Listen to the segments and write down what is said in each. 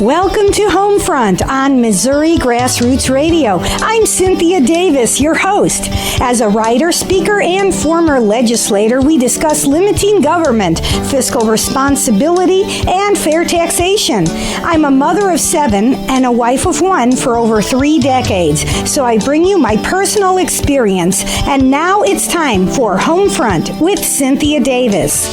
Welcome to Homefront on Missouri Grassroots Radio. I'm Cynthia Davis, your host. As a writer, speaker, and former legislator, we discuss limiting government, fiscal responsibility, and fair taxation. I'm a mother of 7 and a wife of 1 for over 3 decades, so I bring you my personal experience. And now it's time for Homefront with Cynthia Davis.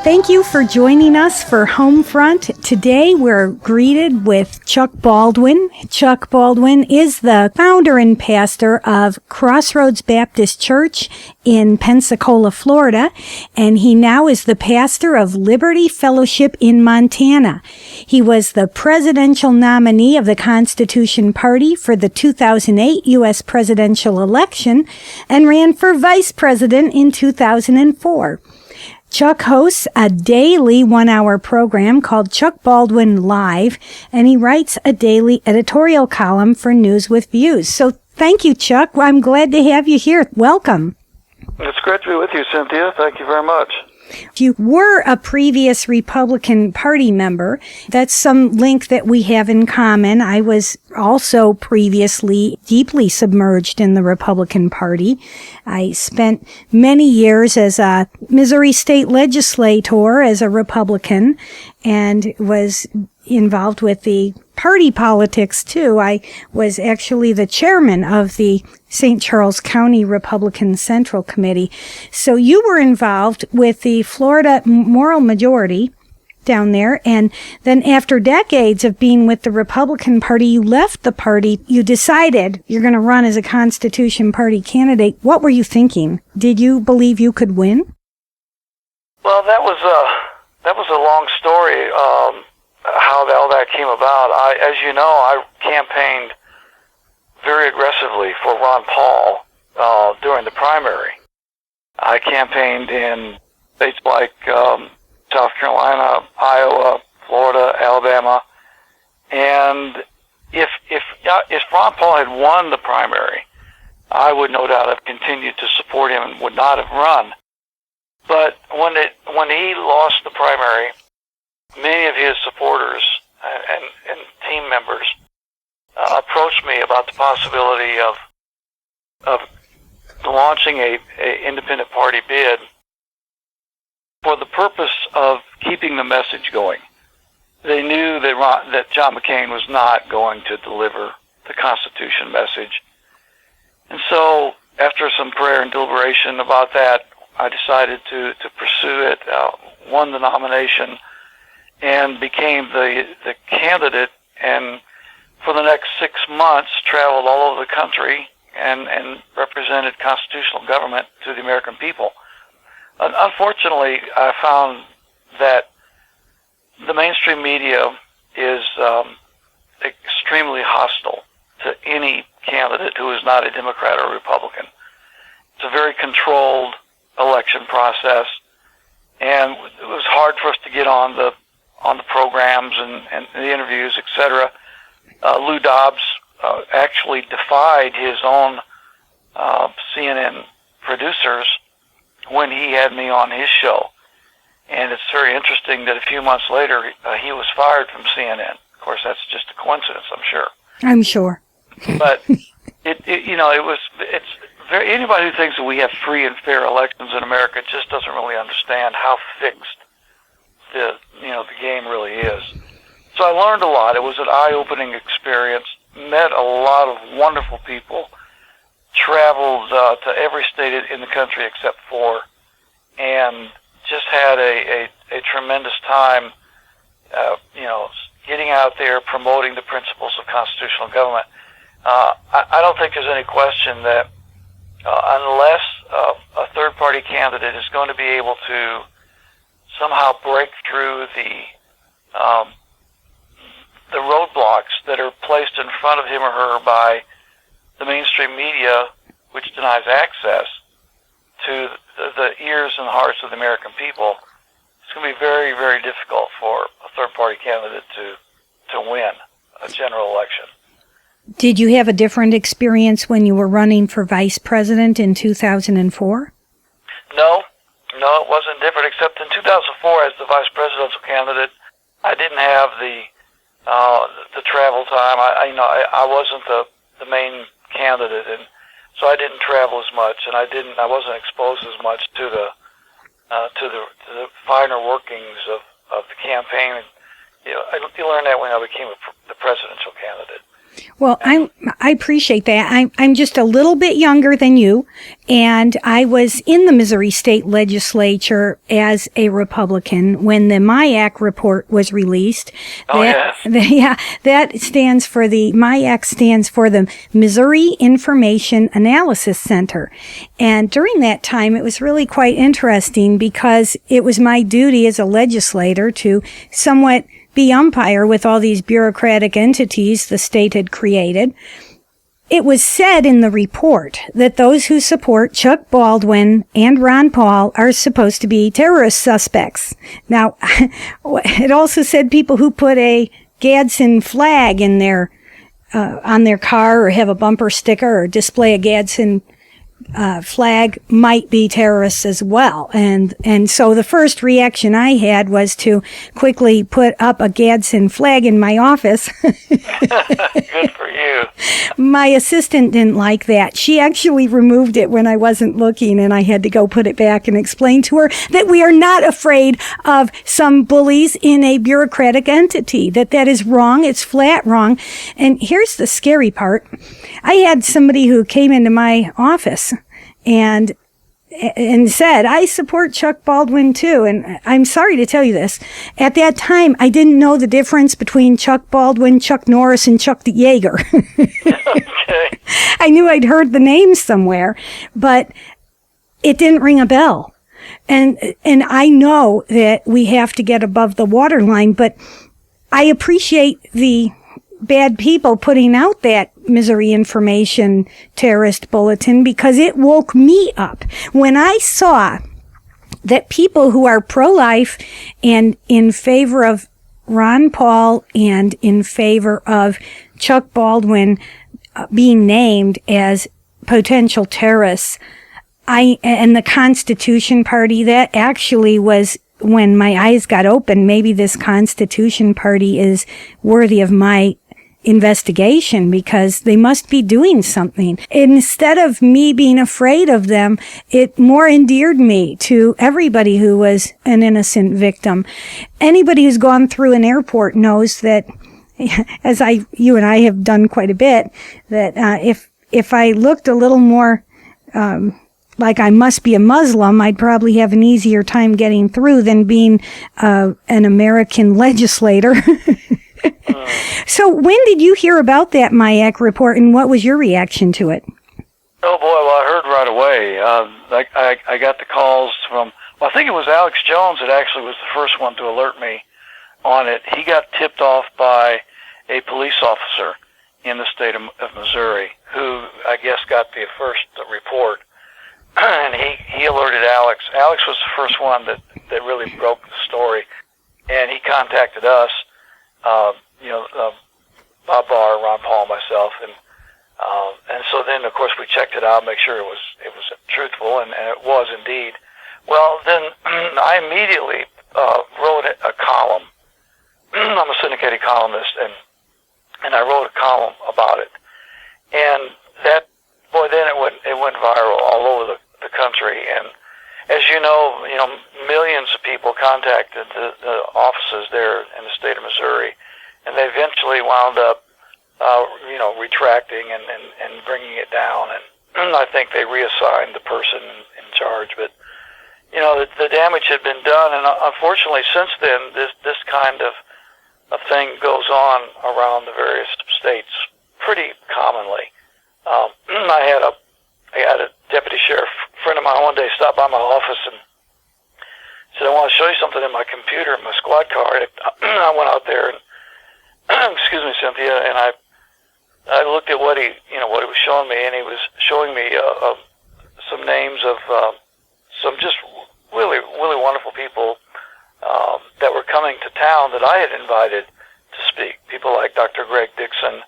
Thank you for joining us for Homefront. Today we're greeted with Chuck Baldwin. Chuck Baldwin is the founder and pastor of Crossroads Baptist Church in Pensacola, Florida, and he now is the pastor of Liberty Fellowship in Montana. He was the presidential nominee of the Constitution Party for the 2008 U.S. presidential election and ran for vice president in 2004. Chuck hosts a daily 1-hour program called Chuck Baldwin Live, and he writes a daily editorial column for News with Views. So thank you, Chuck. I'm glad to have you here. Welcome. It's great to be with you, Cynthia. Thank you very much. You were a previous Republican Party member. That's some link that we have in common. I was also previously deeply submerged in the Republican Party. I spent many years as a Missouri state legislator as a Republican and was involved with the party politics too. I was actually the chairman of the St. Charles County Republican Central Committee. So you were involved with the Florida Moral Majority down there, and then after decades of being with the Republican Party, you left the party. You decided you're going to run as a Constitution Party candidate. What were you thinking? Did you believe you could win? Well, that was a long story. How all that came about. As you know, I campaigned very aggressively for Ron Paul during the primary. I campaigned in states like South Carolina, Iowa, Florida, Alabama, and if Ron Paul had won the primary, I would no doubt have continued to support him and would not have run. But when he lost the primary, many of his supporters and team members approached me about the possibility of launching a independent party bid for the purpose of keeping the message going. They knew that John McCain was not going to deliver the Constitution message. And so, after some prayer and deliberation about that, I decided to pursue it, won the nomination, and became the candidate, and for the next 6 months traveled all over the country and represented constitutional government to the American people. Unfortunately, I found that the mainstream media is extremely hostile to any candidate who is not a Democrat or Republican. It's a very controlled election process, and it was hard for us to get on the programs and the interviews, etc. Lou Dobbs actually defied his own CNN producers when he had me on his show. And it's very interesting that a few months later, he was fired from CNN. Of course, that's just a coincidence, I'm sure. I'm sure. But anybody who thinks that we have free and fair elections in America just doesn't really understand how fixed the game really is. So I learned a lot. It was an eye-opening experience. Met a lot of wonderful people. Traveled to every state in the country except 4, and just had a tremendous time. Getting out there, promoting the principles of constitutional government. I don't think there's any question that unless a third-party candidate is going to be able to somehow break through the roadblocks that are placed in front of him or her by the mainstream media, which denies access to the ears and hearts of the American people, it's going to be very, very difficult for a third-party candidate to win. a general election. Did you have a different experience when you were running for vice president in 2004? No, it wasn't different, except in 2004 as the vice presidential candidate, I didn't have the travel time. I wasn't the main candidate, and so I didn't travel as much, and I wasn't exposed as much to the finer workings of the campaign. And, you learn that when I became the presidential candidate. Well, I appreciate that. I'm just a little bit younger than you, and I was in the Missouri State Legislature as a Republican when the MIAC report was released. That stands for MIAC stands for the Missouri Information Analysis Center. And during that time, it was really quite interesting because it was my duty as a legislator to somewhat be umpire with all these bureaucratic entities the state had created. It was said in the report that those who support Chuck Baldwin and Ron Paul are supposed to be terrorist suspects. Now, it also said people who put a Gadsden flag in their on their car or have a bumper sticker or display a Gadsden flag might be terrorists as well. And so the first reaction I had was to quickly put up a Gadsden flag in my office. Good for you. My assistant didn't like that. She actually removed it when I wasn't looking, and I had to go put it back and explain to her that we are not afraid of some bullies in a bureaucratic entity, that is wrong. It's flat wrong. And here's the scary part. I had somebody who came into my office and said, I support Chuck Baldwin too. And I'm sorry to tell you this. At that time, I didn't know the difference between Chuck Baldwin, Chuck Norris, and Chuck the Yeager. Okay. I knew I'd heard the name somewhere, but it didn't ring a bell. And I know that we have to get above the waterline, but I appreciate the bad people putting out that Missouri Information Terrorist Bulletin because it woke me up. When I saw that people who are pro-life and in favor of Ron Paul and in favor of Chuck Baldwin being named as potential terrorists, and the Constitution Party, that actually was when my eyes got open. Maybe this Constitution Party is worthy of my investigation because they must be doing something. Instead of me being afraid of them, it more endeared me to everybody who was an innocent victim. Anybody who's gone through an airport knows that, as you and I have done quite a bit, that if I looked a little more like I must be a Muslim, I'd probably have an easier time getting through than being an American legislator. So when did you hear about that MIAC report, and what was your reaction to it? Oh, boy, well, I heard right away. I got the calls from, I think it was Alex Jones that actually was the first one to alert me on it. He got tipped off by a police officer in the state of Missouri who, I guess, got the first report. And he alerted Alex. Alex was the first one that really broke the story. And he contacted us. Bob Barr, Ron Paul, myself, and so then of course we checked it out, make sure it was truthful, and it was indeed. Well, then I immediately wrote a column. I'm a syndicated columnist, and I wrote a column about it, and then it went viral all over the country, and as you know, millions of people contacted the offices there in the state of Missouri, and they eventually wound up, retracting and bringing it down. And I think they reassigned the person in charge. But, the damage had been done, and unfortunately since then, this kind of thing goes on around the various states pretty commonly. I had a deputy sheriff friend of mine one day stop by my office and said, I want to show you something in my computer, in my squad car. And I went out there and, excuse me, Cynthia, and I looked at what he was showing me, and he was showing me some names of some just really, really wonderful people that were coming to town that I had invited to speak. people like Dr. Greg Dixon,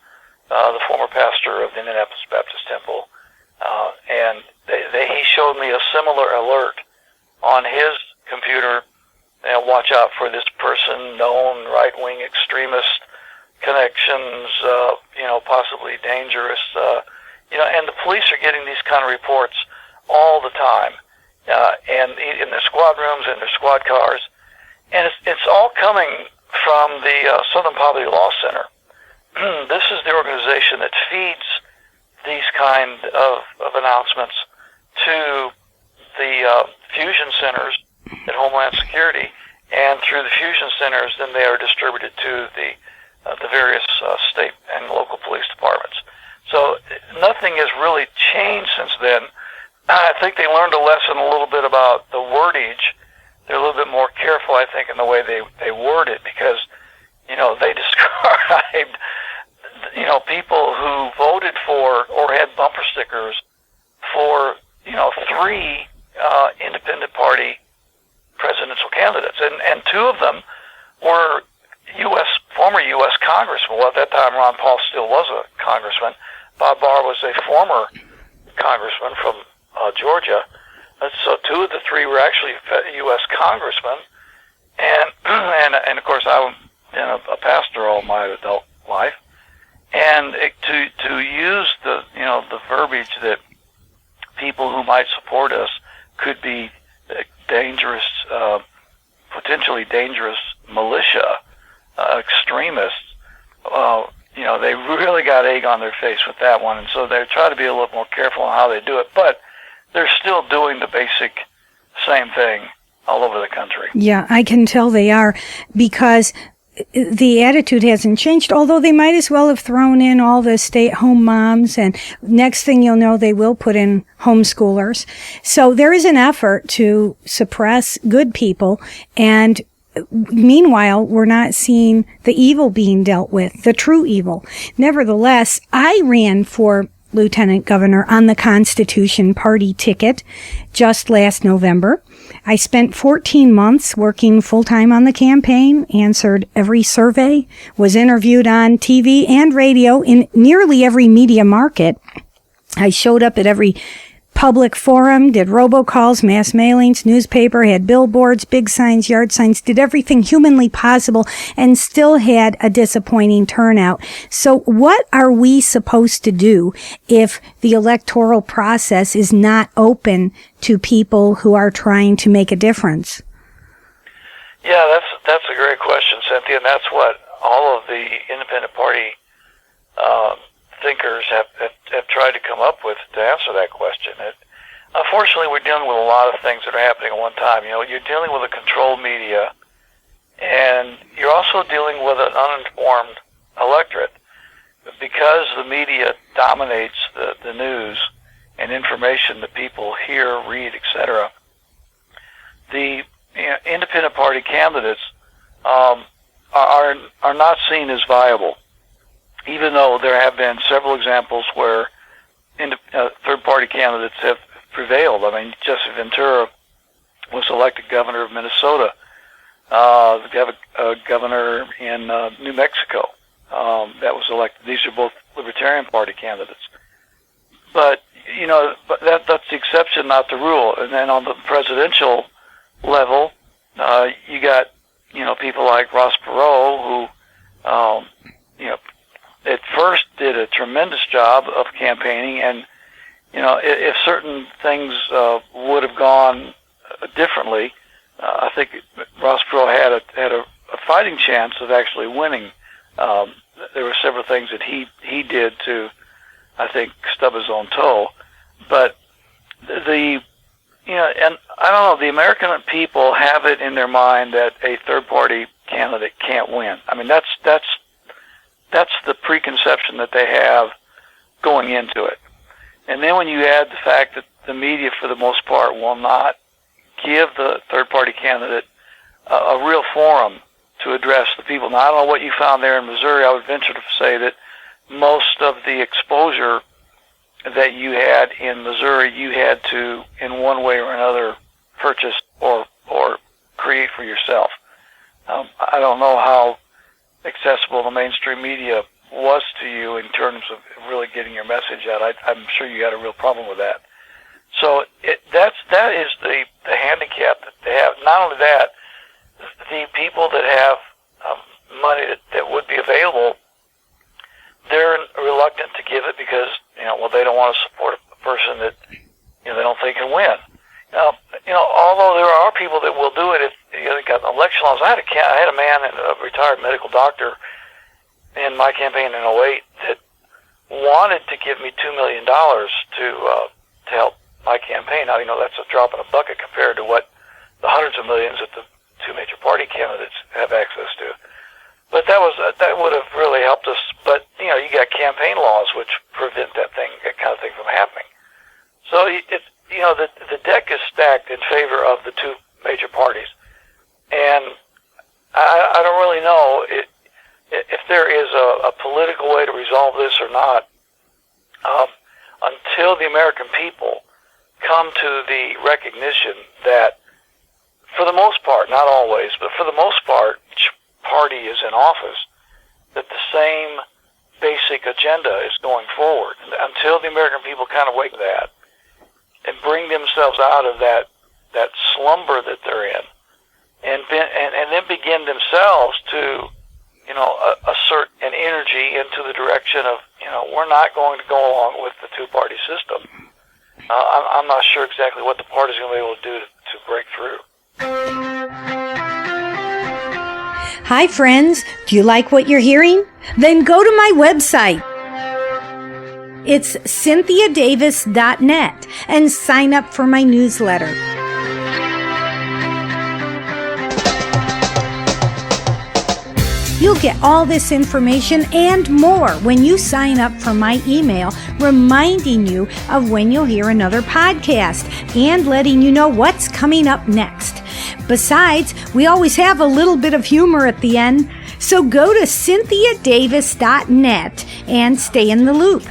the former pastor of the Indianapolis Baptist Temple, and he showed me a similar alert on his computer. Watch out for this person, known right-wing extremist connections, possibly dangerous. And the police are getting these kind of reports all the time, and in their squad rooms and their squad cars, and it's all coming from the Southern Poverty Law Center. This is the organization that feeds these kind of announcements to the fusion centers at Homeland Security, and through the fusion centers, then they are distributed to the various state and local police departments. So nothing has really changed since then. I think they learned a lesson a little bit about the wordage. They're a little bit more careful, I think, in the way they word it, because, they described, people who voted for or had bumper stickers for, 3 independent party presidential candidates, and 2 of them were former U.S. congressmen. Well, at that time, Ron Paul still was a congressman. Bob Barr was a former congressman from Georgia. So 2 of the 3 were actually U.S. congressmen, and of course I've been a pastor all my adult life, and to use the verbiage that people who might support us could be dangerous, potentially dangerous militia, extremists. They really got egg on their face with that one, and so they try to be a little more careful on how they do it, but they're still doing the basic same thing all over the country. Yeah, I can tell they are, because the attitude hasn't changed, although they might as well have thrown in all the stay-at-home moms, and next thing you'll know, they will put in homeschoolers. So there is an effort to suppress good people, and meanwhile, we're not seeing the evil being dealt with, the true evil. Nevertheless, I ran for lieutenant governor on the Constitution Party ticket just last November. I spent 14 months working full-time on the campaign, answered every survey, was interviewed on TV and radio in nearly every media market. I showed up at every public forum, did robocalls, mass mailings, newspaper, had billboards, big signs, yard signs, did everything humanly possible, and still had a disappointing turnout. So what are we supposed to do if the electoral process is not open to people who are trying to make a difference? Yeah, that's a great question, Cynthia, and that's what all of the independent party thinkers have tried to come up with to answer that question. Unfortunately, we're dealing with a lot of things that are happening at one time. You're dealing with a controlled media, and you're also dealing with an uninformed electorate. Because the media dominates the news and information that people hear, read, etc., the independent party candidates are not seen as viable, even though there have been several examples where third-party candidates have prevailed. I mean, Jesse Ventura was elected governor of Minnesota. We have a governor in New Mexico that was elected. These are both Libertarian Party candidates. But that's the exception, not the rule. And then on the presidential level, you got people like Ross Perot, who at first did a tremendous job of campaigning, and if certain things would have gone differently, I think Ross Perot had a fighting chance of actually winning. There were several things that he did to, I think, stub his own toe. But and I don't know, the American people have it in their mind that a third party candidate can't win. I mean, that's the preconception that they have going into it. And then when you add the fact that the media, for the most part, will not give the third-party candidate a real forum to address the people. Now, I don't know what you found there in Missouri. I would venture to say that most of the exposure that you had in Missouri, you had to, in one way or another, purchase or create for yourself. I don't know how accessible the mainstream media was to you in terms of really getting your message out. I'm sure you had a real problem with that. So that is the handicap that they have. Not only that, the people that have money that would be available, they're reluctant to give it because they don't want to support a person that they don't think can win. Although there are people that will do it if they got election laws. I had a man, a retired medical doctor, in my campaign in '08 that wanted to give me $2 million to help my campaign. Now, that's a drop in a bucket compared to what the hundreds of millions that the two major party candidates have access to. But that would have really helped us. But you got campaign laws which prevent that kind of thing from happening. So the deck is stacked in favor of the two major parties, and I don't really know if there is a political way to resolve this or not. Until the American people come to the recognition that, for the most part, not always, but for the most part, each party is in office, that the same basic agenda is going forward. Until the American people kind of wake to that and bring themselves out of that slumber that they're in, and then begin themselves to assert an energy into the direction of, we're not going to go along with the two-party system. I'm not sure exactly what the party's going to be able to do to break through. Hi, friends. Do you like what you're hearing? Then go to my website. It's cynthiadavis.net and sign up for my newsletter. You'll get all this information and more when you sign up for my email, reminding you of when you'll hear another podcast and letting you know what's coming up next. Besides, we always have a little bit of humor at the end, so go to cynthiadavis.net and stay in the loop.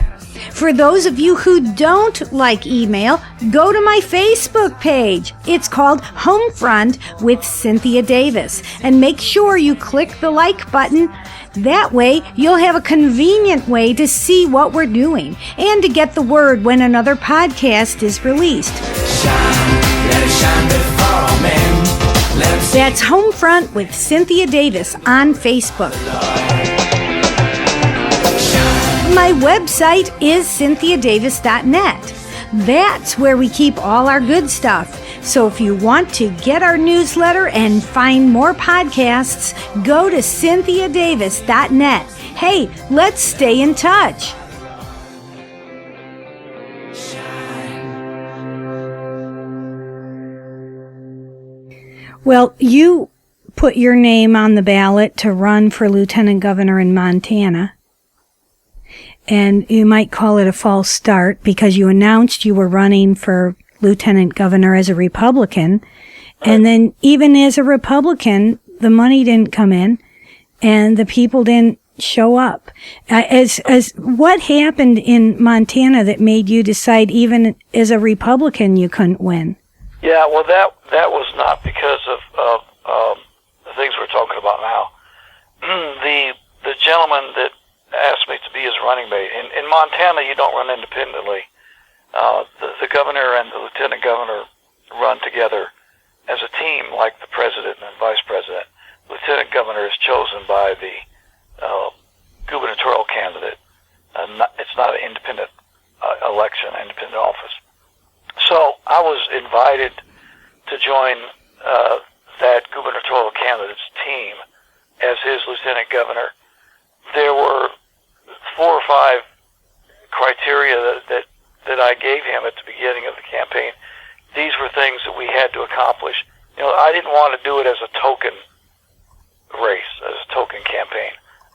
For those of you who don't like email, go to my Facebook page. It's called Homefront with Cynthia Davis. And make sure you click the like button. That way, you'll have a convenient way to see what we're doing and to get the word when another podcast is released. That's Homefront with Cynthia Davis on Facebook. My website is cynthiadavis.net. That's where we keep all our good stuff. So if you want to get our newsletter and find more podcasts, go to cynthiadavis.net. Hey, let's stay in touch. Well, you put your name on the ballot to run for lieutenant governor in Montana. And you might call it a false start because you announced you were running for lieutenant governor as a Republican. And then even as a Republican, the money didn't come in and the people didn't show up. As what happened in Montana that made you decide even as a Republican you couldn't win? Yeah, well, that was not because of the things we're talking about now. The gentleman that asked me to be his running mate. In Montana, you don't run independently. The governor and the lieutenant governor run together as a team, like the president and vice president. Lieutenant governor is chosen by the gubernatorial candidate. It's not an independent election, independent office. So I was invited to join that gubernatorial candidate's team as his lieutenant governor. There were 4 or 5 criteria that I gave him at the beginning of the campaign. These were things that we had to accomplish. I didn't want to do it as a token race, as a token campaign.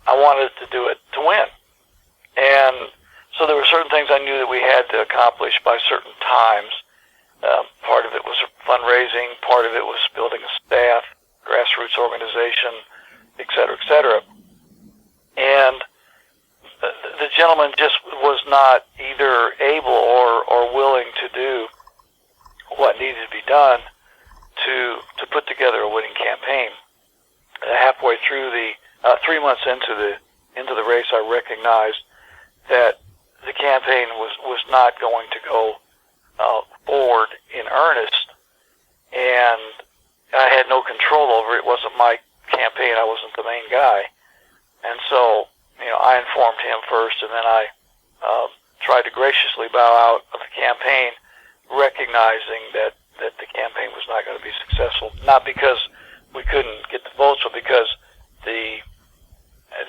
I wanted to do it to win. And so there were certain things I knew that we had to accomplish by certain times. Part of it was fundraising, part of it was building a staff, grassroots organization, et cetera, et cetera. And the gentleman just was not either able or willing to do what needed to be done to put together a winning campaign. Halfway through the 3 months into the race, I recognized that the campaign was not going to go forward in earnest, and I had no control over it. It wasn't my campaign. I wasn't the main guy, and so I informed him first, and then I tried to graciously bow out of the campaign, recognizing that the campaign was not going to be successful, not because we couldn't get the votes, but because the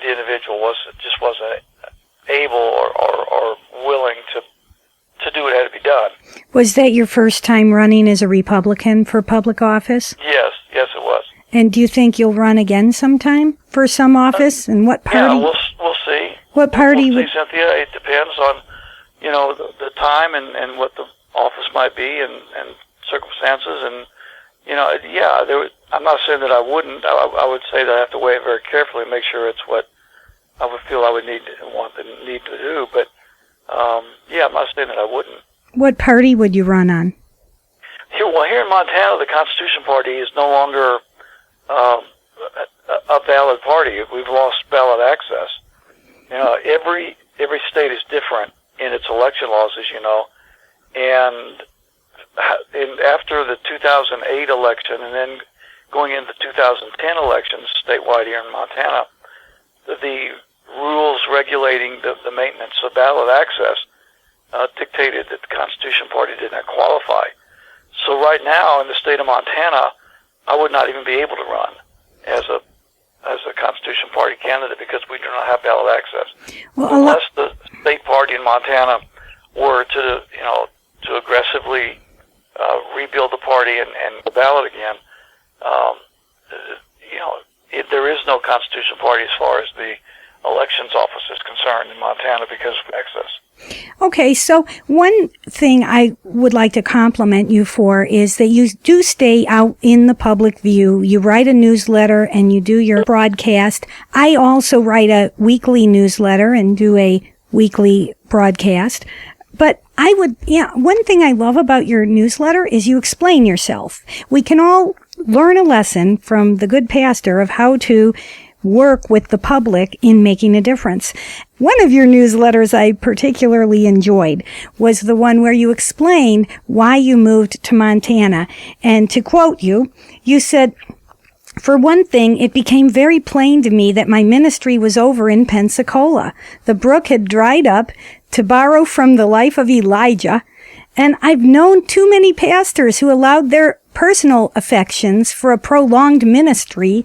individual wasn't able or willing to do what had to be done. Was that your first time running as a Republican for public office? Yes, it was. And do you think you'll run again sometime for some office? And what party? Yeah, we'll see. What party? We'll see, Cynthia. It depends on the time and what the office might be and circumstances, and I'm not saying that I wouldn't. I would say that I have to weigh it very carefully and make sure it's what I would feel I would need to do. But I'm not saying that I wouldn't. What party would you run on? Here in Montana, the Constitution Party is no longer a valid party. We've lost ballot access. Every state is different in its election laws, as you know, and after the 2008 election and then going into the 2010 elections statewide here in Montana, the rules regulating the maintenance of ballot access dictated that the Constitution Party did not qualify. So right now in the state of Montana, I would not even be able to run as a Constitution Party candidate because we do not have ballot access. Well, unless the state party in Montana were to aggressively rebuild the party and the ballot again, there is no Constitution Party as far as the elections office is concerned in Montana because of access. Okay, so one thing I would like to compliment you for is that you do stay out in the public view. You write a newsletter and you do your broadcast. I also write a weekly newsletter and do a weekly broadcast. But one thing I love about your newsletter is you explain yourself. We can all learn a lesson from the good pastor of how to work with the public in making a difference. One of your newsletters I particularly enjoyed was the one where you explained why you moved to Montana. And to quote you, you said, "For one thing, it became very plain to me that my ministry was over in Pensacola. The brook had dried up, to borrow from the life of Elijah, and I've known too many pastors who allowed their personal affections for a prolonged ministry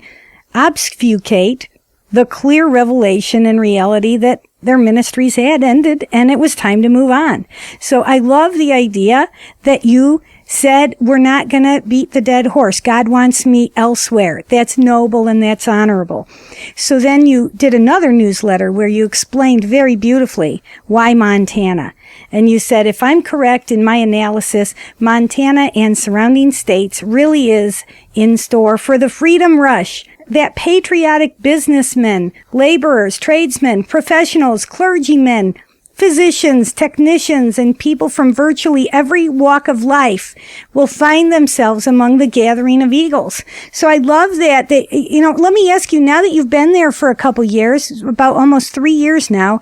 obfuscate the clear revelation and reality that their ministries had ended and it was time to move on." So I love the idea that you said, we're not going to beat the dead horse. God wants me elsewhere. That's noble and that's honorable. So then you did another newsletter where you explained very beautifully why Montana. And you said, if I'm correct in my analysis, Montana and surrounding states really is in store for the freedom rush that patriotic businessmen, laborers, tradesmen, professionals, clergymen, physicians, technicians, and people from virtually every walk of life will find themselves among the gathering of eagles. So I love that. Let me ask you, now that you've been there for a couple years, about almost 3 years now,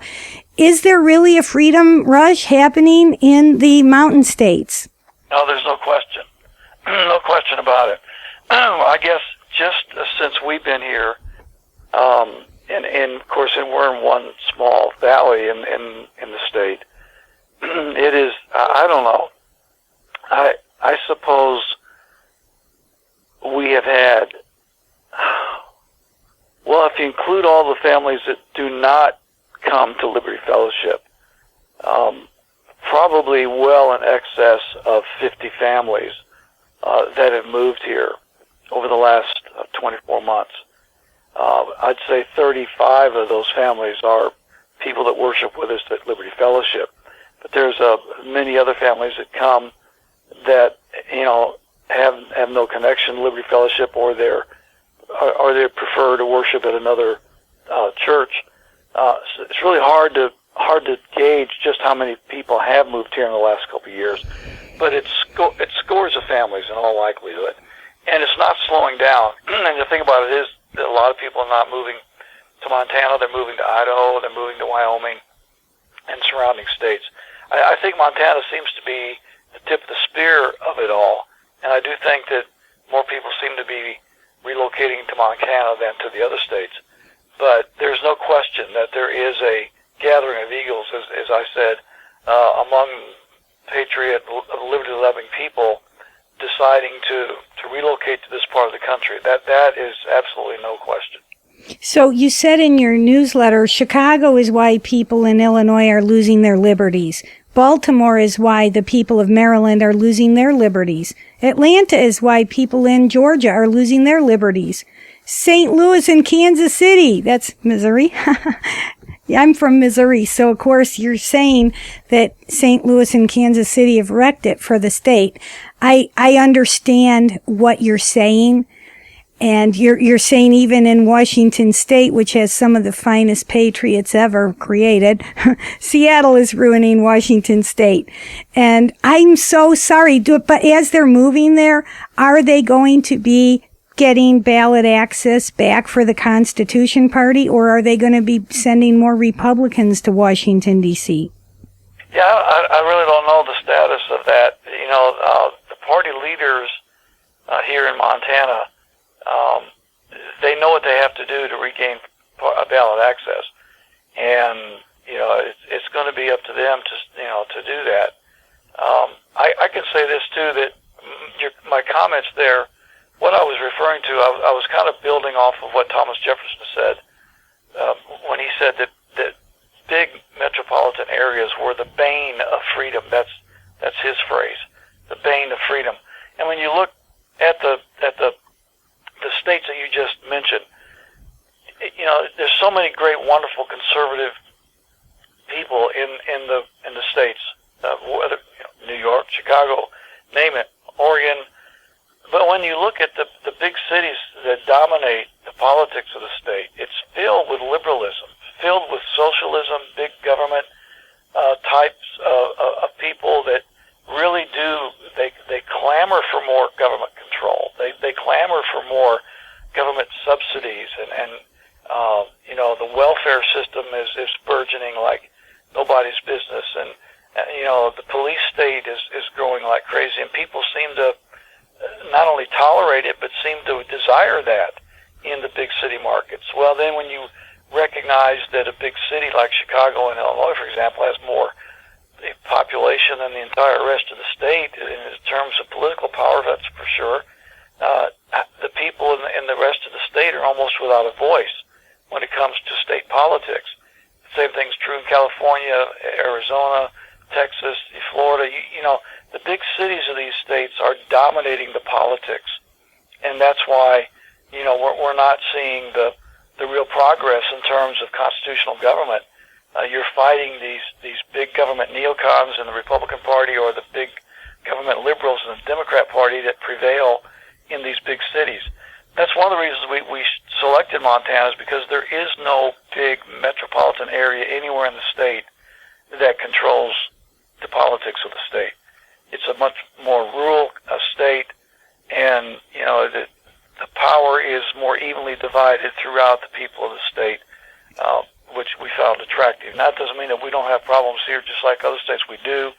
is there really a freedom rush happening in the mountain states? No, there's no question. No question about it. I guess just since we've been here, and of course, we're in one small valley in the state. It is, I don't know. I suppose we have had, well, if you include all the families that do not come to Liberty Fellowship, probably well in excess of 50 families that have moved here over the last 24 months. I'd say 35 of those families are people that worship with us at Liberty Fellowship. But there's many other families that come that have no connection to Liberty Fellowship, or they prefer to worship at another church. So it's really hard to gauge just how many people have moved here in the last couple of years. But it's scores of families in all likelihood, and it's not slowing down. And the thing about it is that a lot of people are not moving to Montana, they're moving to Idaho, they're moving to Wyoming and surrounding states. I think Montana seems to be the tip of the spear of it all, and I do think that more people seem to be relocating to Montana than to the other states. But there's no question that there is a gathering of eagles, as I said, among patriot, liberty-loving people deciding to relocate to this part of the country. That is absolutely no question. So you said in your newsletter, Chicago is why people in Illinois are losing their liberties. Baltimore is why the people of Maryland are losing their liberties. Atlanta is why people in Georgia are losing their liberties. St. Louis and Kansas City, that's Missouri. Yeah, I'm from Missouri, so of course you're saying that St. Louis and Kansas City have wrecked it for the state. I understand what you're saying, and you're saying even in Washington State, which has some of the finest patriots ever created, Seattle is ruining Washington State. And I'm so sorry, but as they're moving there, are they going to be getting ballot access back for the Constitution Party, or are they going to be sending more Republicans to Washington, D.C.? Yeah, I really don't know the status of that. You know, the party leaders here in Montana, they know what they have to do to regain ballot access, and you know it's going to be up to them to do that. I can say this too, that my comments there, what I was referring to, I was kind of building off of what Thomas Jefferson said when he said that big metropolitan areas were the bane of freedom. That's his phrase, the bane of freedom. And when you look at the states that you just mentioned, you know, there's so many great, wonderful conservative people in the states, whether New York, Chicago, name it, Oregon. But when you look at the big cities that dominate the politics of the state, it's filled with liberalism, filled with socialism, big government types of people that really they clamor for more government control. They clamor for more government subsidies, and you know, the welfare system is burgeoning like nobody's business, and you know, the police state is growing like crazy, and people seem to not only tolerate it, but seem to desire that in the big city markets. Well, then when you recognize that a big city like Chicago and Illinois, for example, has more population than the entire rest of the state in terms of political power, that's for sure, the people in the rest of the state are almost without a voice when it comes to state politics. The same thing's true in California, Arizona, Texas, Florida. You know, the big cities of these states are dominating the politics, and that's why, you know, we're not seeing the real progress in terms of constitutional government. You're fighting these big government neocons in the Republican Party, or the big government liberals in the Democrat Party that prevail in these big cities. That's one of the reasons we selected Montana, is because there is no big metropolitan area anywhere in the state that controls the politics of the state. It's a much more rural state, and you know the power is more evenly divided throughout the people of the state, which we found attractive. And that doesn't mean that we don't have problems here, just like other states we do.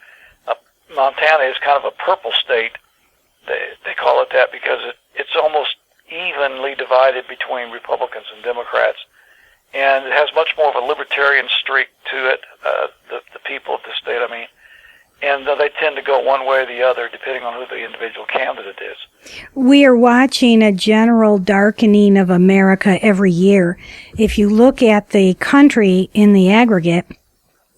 Montana is kind of a purple state. They call it that because it's almost evenly divided between Republicans and Democrats, and it has much more of a libertarian streak to it, the people of the state, I mean. And they tend to go one way or the other, depending on who the individual candidate is. We are watching a general darkening of America every year. If you look at the country in the aggregate,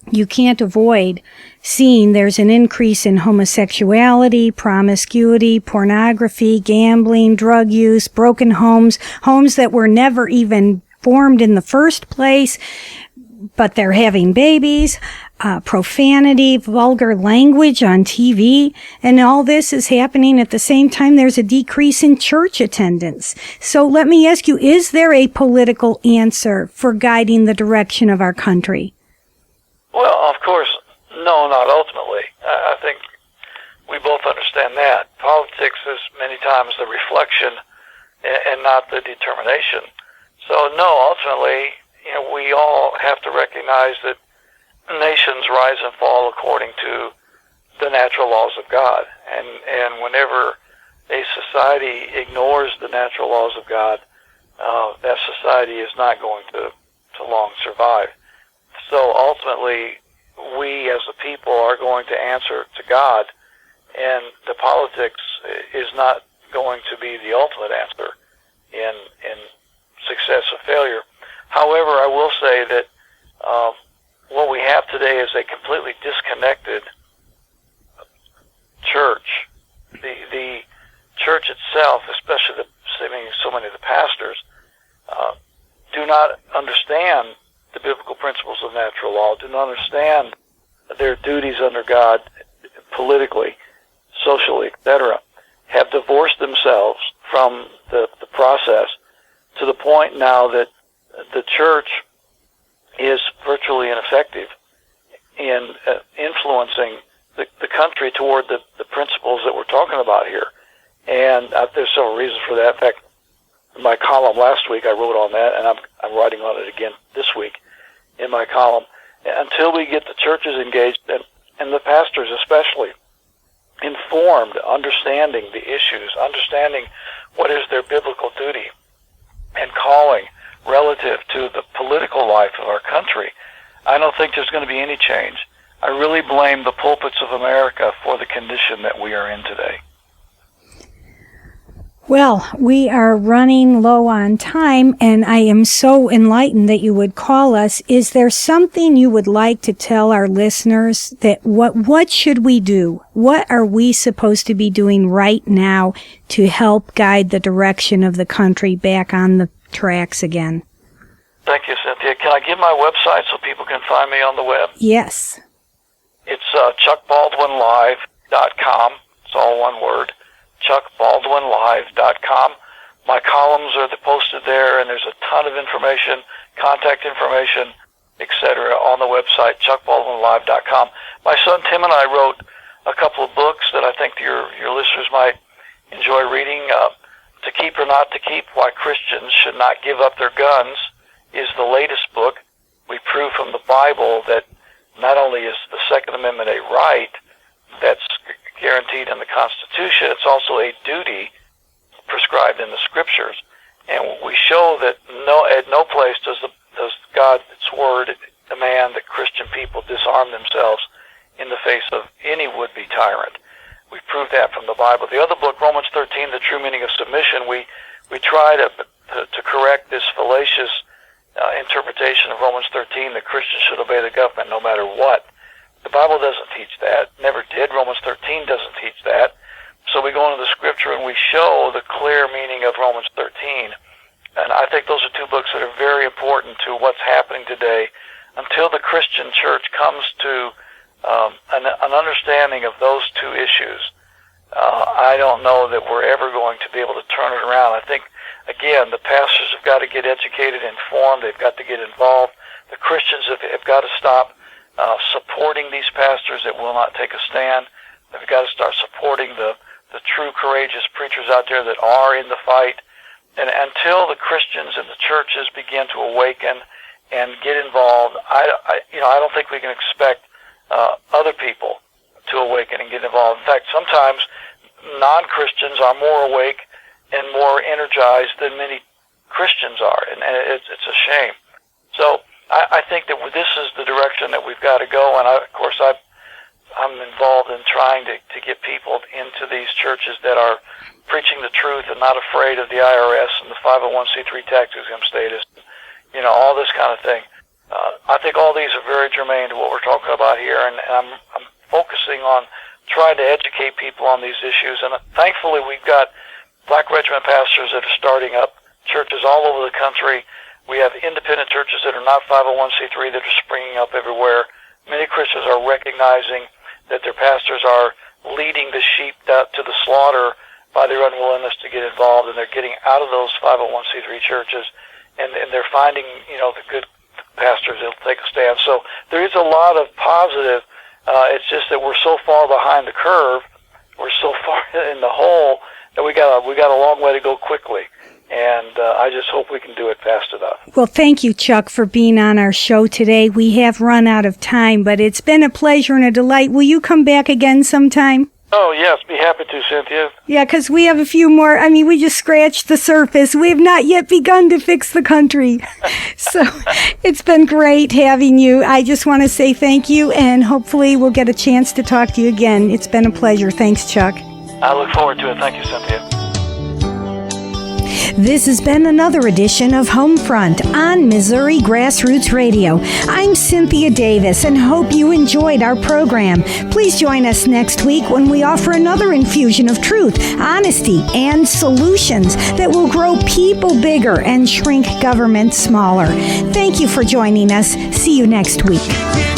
you can't avoid seeing there's an increase in homosexuality, promiscuity, pornography, gambling, drug use, broken homes, homes that were never even formed in the first place, but they're having babies, profanity, vulgar language on TV, and all this is happening at the same time there's a decrease in church attendance. So let me ask you, is there a political answer for guiding the direction of our country? Well, of course, no, not ultimately. I think we both understand that. Politics is many times the reflection and not the determination. So no, ultimately, we all have to recognize that nations rise and fall according to the natural laws of God. And whenever a society ignores the natural laws of God, that society is not going to long survive. So ultimately, we as a people are going to answer to God, and the politics is not going to be the ultimate answer in success or failure. However, I will say that what we have today is a completely disconnected church. The church itself, especially so many of the pastors, do not understand the biblical principles of natural law, do not understand their duties under God politically, socially, etc., have divorced themselves from the process to the point now that the church is virtually ineffective in influencing the country toward the principles that we're talking about here. And there's several reasons for that. In fact, in my column last week, I wrote on that, and I'm writing on it again this week in my column. Until we get the churches engaged, and the pastors especially, informed, understanding the issues, understanding what is their biblical duty and calling relative to the political life of our country, I don't think there's going to be any change. I really blame the pulpits of America for the condition that we are in today. Well, we are running low on time, and I am so enlightened that you would call us. Is there something you would like to tell our listeners that what should we do? What are we supposed to be doing right now to help guide the direction of the country back on the tracks again? Thank you, Cynthia. Can I give my website so people can find me on the web? Yes. It's chuckbaldwinlive.com. It's all one word. chuckbaldwinlive.com. My columns are posted there, and there's a ton of information, contact information, etc. on the website, chuckbaldwinlive.com. My son Tim and I wrote a couple of books that I think your listeners might enjoy reading. To Keep or Not to Keep, Why Christians Should Not Give Up Their Guns is the latest book. We prove from the Bible that not only is the Second Amendment a right that's guaranteed in the Constitution, it's also a duty prescribed in the Scriptures. And we show that at no place does God's Word demand that Christian people disarm themselves in the face of any would-be tyrant. We prove that from the Bible. The other book, Romans 13, The True Meaning of Submission, we try to correct this fallacious interpretation of Romans 13 that Christians should obey the government no matter what. The Bible doesn't teach that, never did. Romans 13 doesn't teach that. So we go into the Scripture and we show the clear meaning of Romans 13. And I think those are two books that are very important to what's happening today. Until the Christian church comes to an understanding of those two issues, I don't know that we're ever going to be able to turn it around. I think, again, the pastors have got to get educated, informed. They've got to get involved. The Christians have got to stop supporting these pastors that will not take a stand. They've got to start supporting the true courageous preachers out there that are in the fight. And until the Christians and the churches begin to awaken and get involved, I don't think we can expect other people to awaken and get involved. In fact, sometimes non-Christians are more awake and more energized than many Christians are, and it's a shame. So I think that this is the direction that we've got to go, and of course I'm involved in trying to get people into these churches that are preaching the truth and not afraid of the IRS and the 501c3 tax exempt status, all this kind of thing. I think all these are very germane to what we're talking about here, and I'm focusing on trying to educate people on these issues. And thankfully, we've got Black Regiment pastors that are starting up churches all over the country. We have independent churches that are not 501c3 that are springing up everywhere. Many Christians are recognizing that their pastors are leading the sheep to the slaughter by their unwillingness to get involved, and they're getting out of those 501c3 churches, and they're finding, the good pastors that'll take a stand. So there is a lot of positive. It's just that we're so far behind the curve, we're so far in the hole that we got a long way to go quickly. And I just hope we can do it fast enough. Well, thank you, Chuck, for being on our show today. We have run out of time, but it's been a pleasure and a delight. Will you come back again sometime? Oh, yes, be happy to, Cynthia. Yeah, because we have a few more. I mean, we just scratched the surface. We have not yet begun to fix the country. So it's been great having you. I just want to say thank you, and hopefully we'll get a chance to talk to you again. It's been a pleasure. Thanks, Chuck. I look forward to it. Thank you, Cynthia. This has been another edition of Homefront on Missouri Grassroots Radio. I'm Cynthia Davis and hope you enjoyed our program. Please join us next week when we offer another infusion of truth, honesty, and solutions that will grow people bigger and shrink government smaller. Thank you for joining us. See you next week.